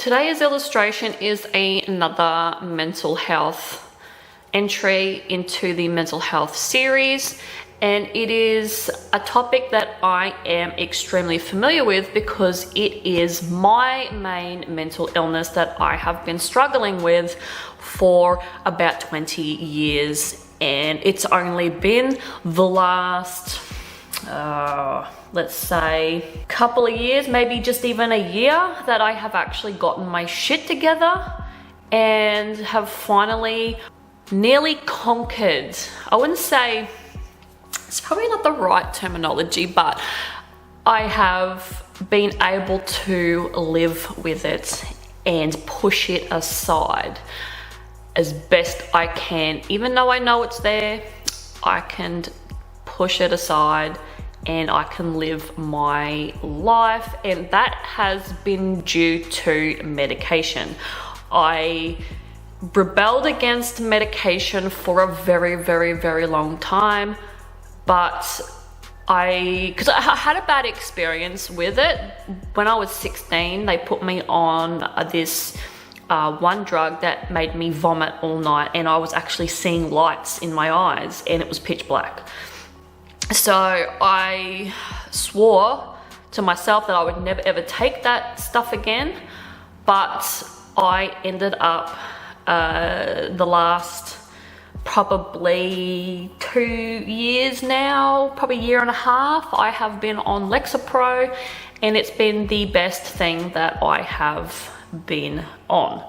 Today's illustration is another mental health entry into the mental health series, and it is a topic that I am extremely familiar with because it is my main mental illness that I have been struggling with for about 20 years, and it's only been the last let's say couple of years, maybe just even a year, that I have actually gotten my shit together and have finally nearly conquered. I wouldn't say, it's probably not the right terminology, but I have been able to live with it and push it aside as best I can. Even though I know it's there, I can push it aside and I can live my life, and that has been due to medication. I rebelled against medication for a very long time, but because I had a bad experience with it. When I was 16, they put me on this one drug that made me vomit all night, and I was actually seeing lights in my eyes and it was pitch black. So I swore to myself that I would never ever take that stuff again, but I ended up the last probably 2 years now, probably a year and a half, I have been on Lexapro, and it's been the best thing that I have been on.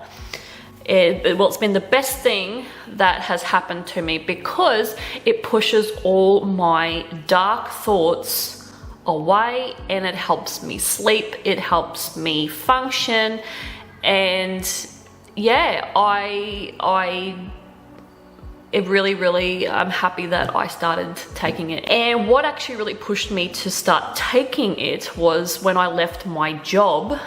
It's been the best thing that has happened to me because it pushes all my dark thoughts away, and it helps me sleep, it helps me function, and yeah, I'm happy that I started taking it. And what actually really pushed me to start taking it was when I left my job.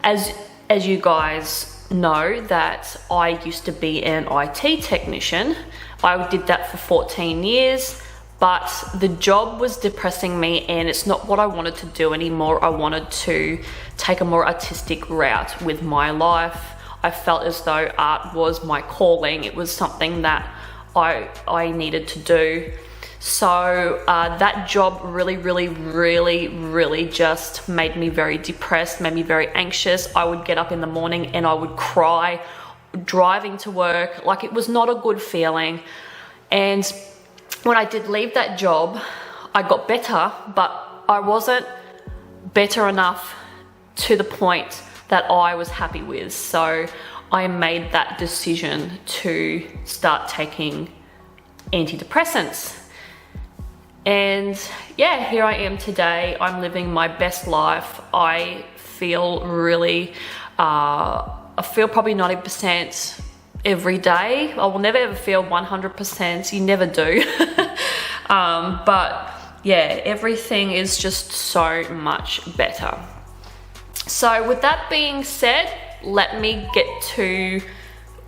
As you guys know, that I used to be an IT technician. I did that for 14 years, but the job was depressing me and it's not what I wanted to do anymore. I wanted to take a more artistic route with my life. I felt as though art was my calling. It was something that I needed to do. So that job really just made me very depressed, made me very anxious. I would get up in the morning and I would cry driving to work. Like, it was not a good feeling. And when I did leave that job, I got better, but I wasn't better enough to the point that I was happy with. So I made that decision to start taking antidepressants. And yeah, here I am today. I'm living my best life. I feel really, I feel probably 90% every day. I will never ever feel 100%. You never do. But yeah, everything is just so much better. So with that being said, let me get to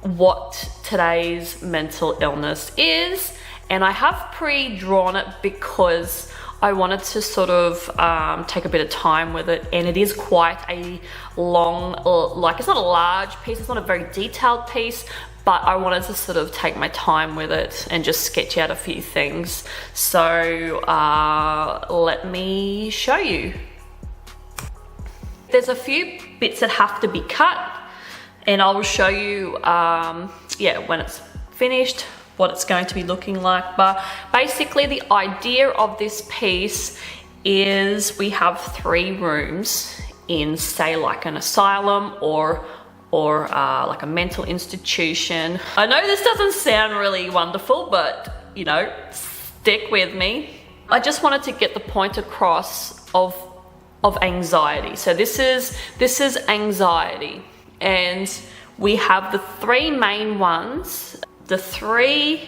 what today's mental illness is. And I have pre-drawn it because I wanted to sort of take a bit of time with it, and it is quite a long, like, it's not a large piece, it's not a very detailed piece, but I wanted to sort of take my time with it and just sketch out a few things. So let me show you. There's a few bits that have to be cut, and I will show you yeah, when it's finished, what it's going to be looking like. But basically the idea of this piece is we have 3 rooms in, say, like an asylum or like a mental institution. I know this doesn't sound really wonderful, but you know, stick with me. I just wanted to get the point across of anxiety. So this is anxiety, and we have the 3 main ones. The 3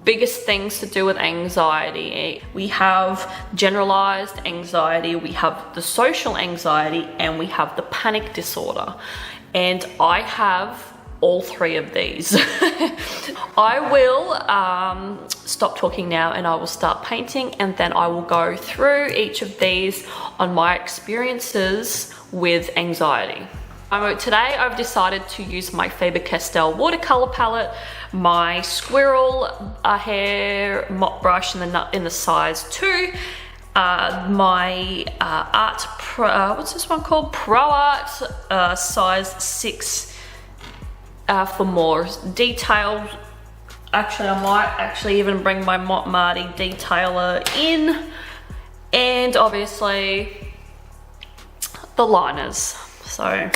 biggest things to do with anxiety. We have generalized anxiety, we have the social anxiety, and we have the panic disorder. And I have all 3 of these. I will stop talking now and I will start painting, and then I will go through each of these on my experiences with anxiety. Today I've decided to use my Faber-Castell watercolor palette, my squirrel hair mop brush in the size 2, my what's this one called? Pro Art size 6 for more detail. Actually, I might even bring my Mott Marty detailer in, and obviously the liners. So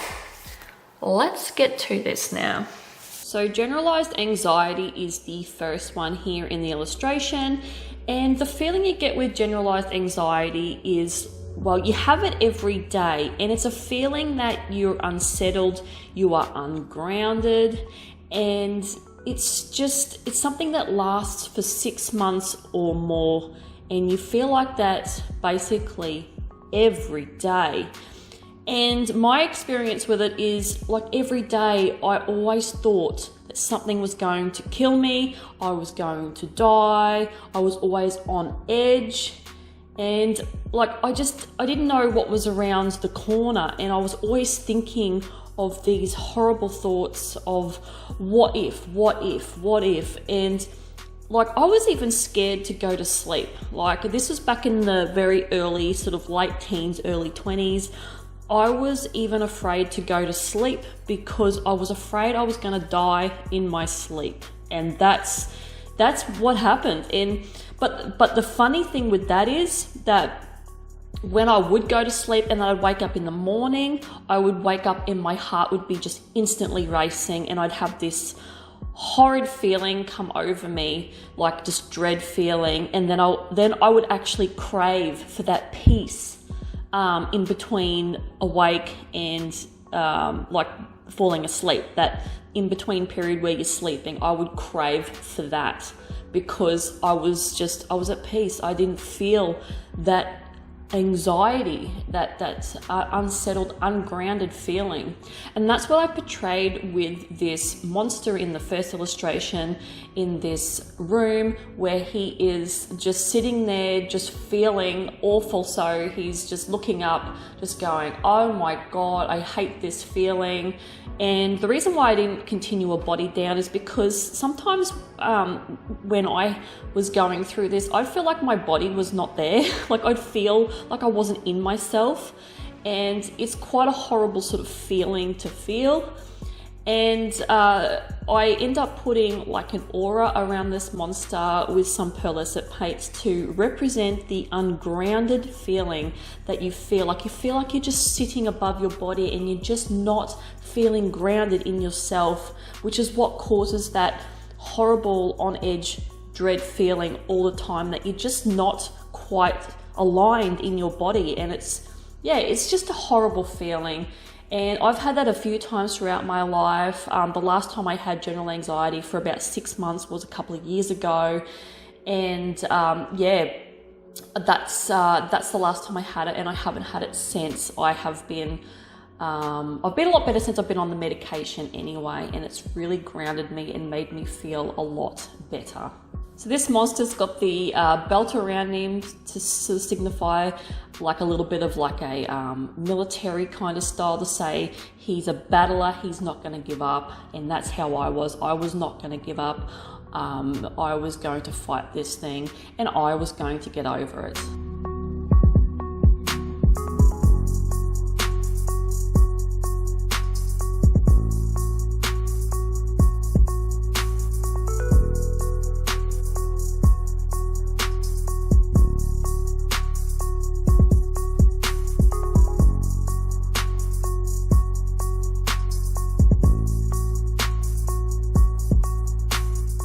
let's get to this now. So generalized anxiety is the first one here in the illustration, and the feeling you get with generalized anxiety is, well, you have it every day, and it's a feeling that you're unsettled, you are ungrounded, and it's something that lasts for 6 months or more, and you feel like that basically every day. And my experience with it is, like, every day I always thought that something was going to kill me, I was going to die, I was always on edge, and like I didn't know what was around the corner, and I was always thinking of these horrible thoughts of what if, and like I was even scared to go to sleep. Like, this was back in the very early, sort of late teens, early 20s. I was even afraid to go to sleep because I was afraid I was going to die in my sleep, and that's what happened. And but the funny thing with that is that when I would go to sleep and I'd wake up in the morning, I would wake up and my heart would be just instantly racing, and I'd have this horrid feeling come over me, like just dread feeling, and then I would actually crave for that peace in between awake and like falling asleep. That in between period where you're sleeping, I would crave for that because I was at peace. I didn't feel that anxiety, that unsettled, ungrounded feeling. And that's what I portrayed with this monster in the first illustration, in this room where he is just sitting there, just feeling awful. So he's just looking up, just going, oh my God, I hate this feeling. And the reason why I didn't continue a body down is because sometimes when I was going through this, I'd feel like my body was not there. Like, I'd feel like I wasn't in myself, and it's quite a horrible sort of feeling to feel. And I end up putting like an aura around this monster with some pearlescent paints to represent the ungrounded feeling that you feel like you're just sitting above your body and you're just not feeling grounded in yourself, which is what causes that horrible on edge dread feeling all the time, that you're just not quite aligned in your body. And it's just a horrible feeling. And I've had that a few times throughout my life. The last time I had general anxiety for about 6 months was a couple of years ago. And that's the last time I had it, and I haven't had it since. I've been a lot better since I've been on the medication anyway, and it's really grounded me and made me feel a lot better. So this monster's got the belt around him to sort of signify like a little bit of like a military kind of style, to say he's a battler, he's not going to give up. And that's how I was. I was not going to give up. I was going to fight this thing, and I was going to get over it.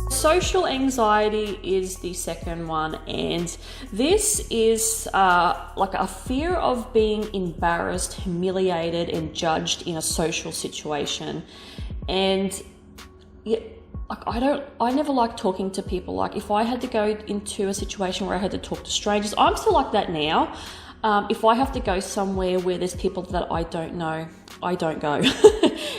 Social anxiety is the second one, and this is like a fear of being embarrassed, humiliated, and judged in a social situation. And I never like talking to people. Like, if I had to go into a situation where I had to talk to strangers, I'm still like that now. If I have to go somewhere where there's people that I don't know, I don't go.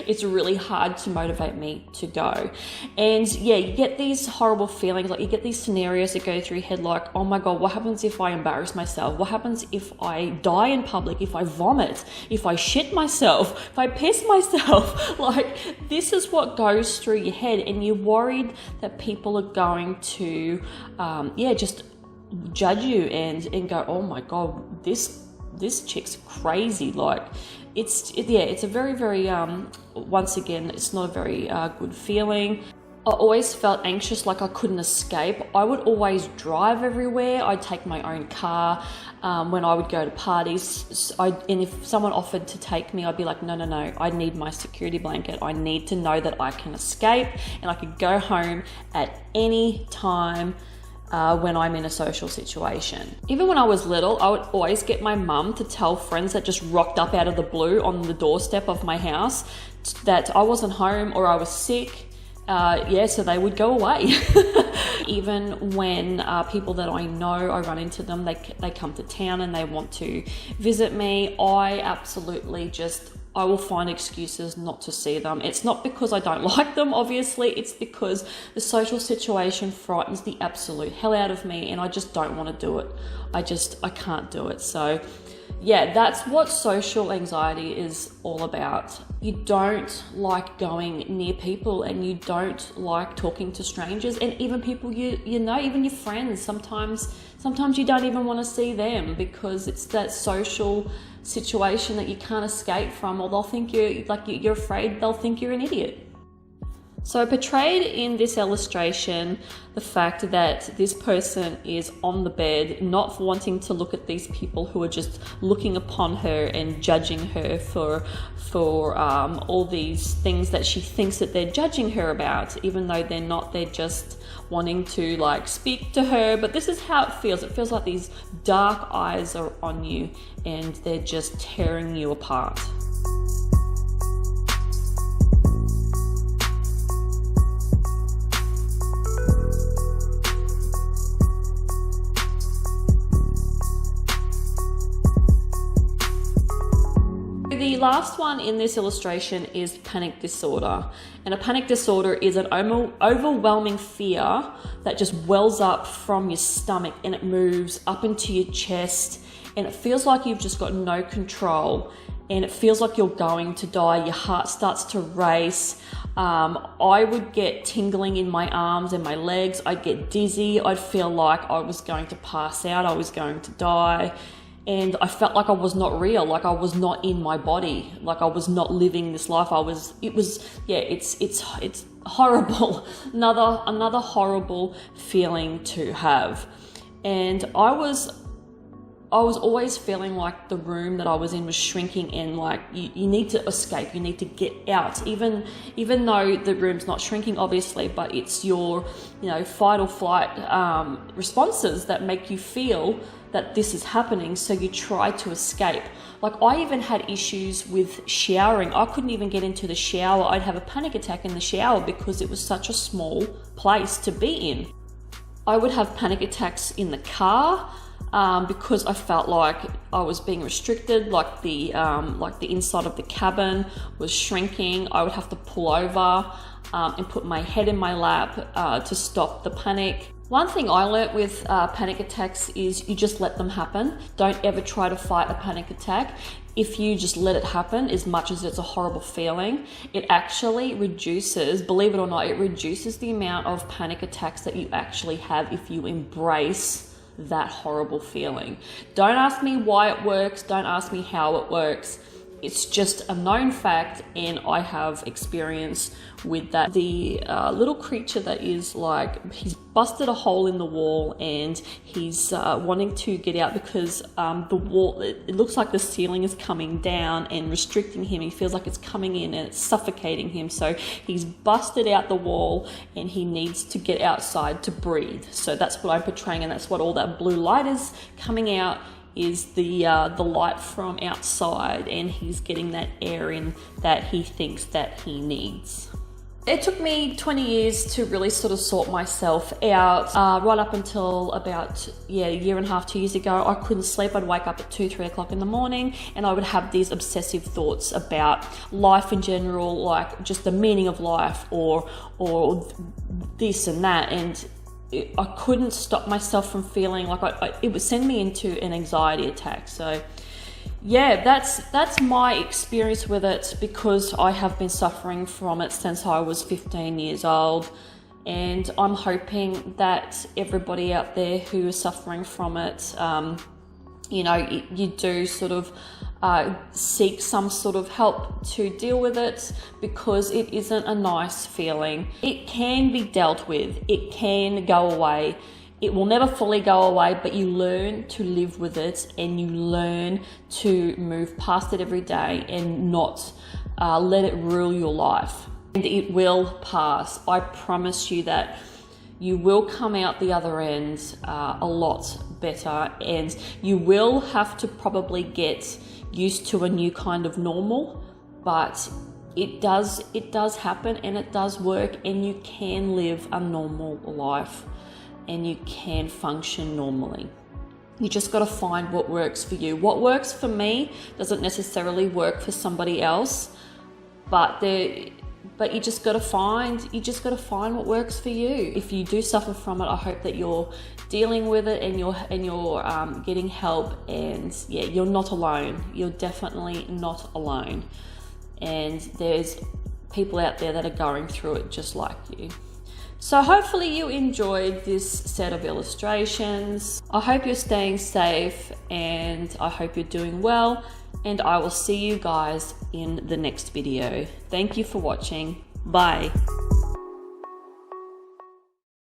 it's really hard to motivate me to go. And yeah, you get these horrible feelings, like you get these scenarios that go through your head like, oh my God, what happens if I embarrass myself? What happens if I die in public, if I vomit, if I shit myself, if I piss myself? Like, this is what goes through your head, and you're worried that people are going to, just judge you and go, oh my God, this chick's crazy. Like, it's a very, very, once again, it's not a very good feeling. I always felt anxious, like I couldn't escape. I would always drive everywhere. I'd take my own car when I would go to parties. And if someone offered to take me, I'd be like, no, I need my security blanket. I need to know that I can escape and I could go home at any time when I'm in a social situation. Even when I was little, I would always get my mum to tell friends that just rocked up out of the blue on the doorstep of my house that I wasn't home or I was sick. So they would go away. Even when people that I know, I run into them, they come to town and they want to visit me, I will find excuses not to see them. It's not because I don't like them, obviously. It's because the social situation frightens the absolute hell out of me and I just don't want to do it. I can't do it. So yeah, that's what social anxiety is all about. You don't like going near people and you don't like talking to strangers, and even people you know, even your friends. Sometimes you don't even want to see them because it's that social situation that you can't escape from, or they'll think you're afraid they'll think you're an idiot. So I portrayed in this illustration the fact that this person is on the bed, not wanting to look at these people who are just looking upon her and judging her for all these things that she thinks that they're judging her about, even though they're not. They're just wanting to like speak to her. But this is how it feels. It feels like these dark eyes are on you and they're just tearing you apart. The last one in this illustration is panic disorder. And a panic disorder is an overwhelming fear that just wells up from your stomach and it moves up into your chest, and it feels like you've just got no control, and it feels like you're going to die. Your heart starts to race. I would get tingling in my arms and my legs. I'd get dizzy. I'd feel like I was going to pass out. I was going to die. And I felt like I was not real, like I was not in my body, like I was not living this life. It's horrible. Another horrible feeling to have. And I was always feeling like the room that I was in was shrinking, and like you need to escape, you need to get out, even though the room's not shrinking, obviously, but it's your fight or flight responses that make you feel that this is happening, so you try to escape. Like, I even had issues with showering. I couldn't even get into the shower. I'd have a panic attack in the shower because it was such a small place to be in. I would have panic attacks in the car because I felt like I was being restricted, like the inside of the cabin was shrinking. I would have to pull over and put my head in my lap to stop the panic. One thing I learnt with panic attacks is you just let them happen. Don't ever try to fight a panic attack. If you just let it happen, as much as it's a horrible feeling, it actually reduces, believe it or not, it reduces the amount of panic attacks that you actually have if you embrace that horrible feeling. Don't ask me why it works. Don't ask me how it works. It's just a known fact, and I have experience with that. The little creature that is like, he's busted a hole in the wall and he's wanting to get out because the wall, it looks like the ceiling is coming down and restricting him. He feels like it's coming in and it's suffocating him. So he's busted out the wall and he needs to get outside to breathe. So that's what I'm portraying, and that's what all that blue light is coming out, is the light from outside, and he's getting that air in that he thinks that he needs. It took me 20 years to really sort of sort myself out. Right up until about, a year and a half, 2 years ago, I couldn't sleep. I'd wake up at 2, 3 o'clock in the morning and I would have these obsessive thoughts about life in general, like just the meaning of life or this and that. And I couldn't stop myself from feeling like it would send me into an anxiety attack. So yeah, that's my experience with it, because I have been suffering from it since I was 15 years old, and I'm hoping that everybody out there who is suffering from it, you do sort of seek some sort of help to deal with it, because it isn't a nice feeling. It can be dealt with, it can go away. It will never fully go away, but you learn to live with it and you learn to move past it every day and not let it rule your life. And it will pass. I promise you that you will come out the other end a lot better, and you will have to probably get used to a new kind of normal, but it does happen and it does work, and you can live a normal life. And you can function normally. You just got to find what works for you. What works for me doesn't necessarily work for somebody else, but you just got to find what works for you. If you do suffer from it, I hope that you're dealing with it and you're getting help. And yeah, you're not alone. You're definitely not alone. And there's people out there that are going through it just like you. So hopefully you enjoyed this set of illustrations. I hope you're staying safe and I hope you're doing well, and I will see you guys in the next video. Thank you for watching. Bye.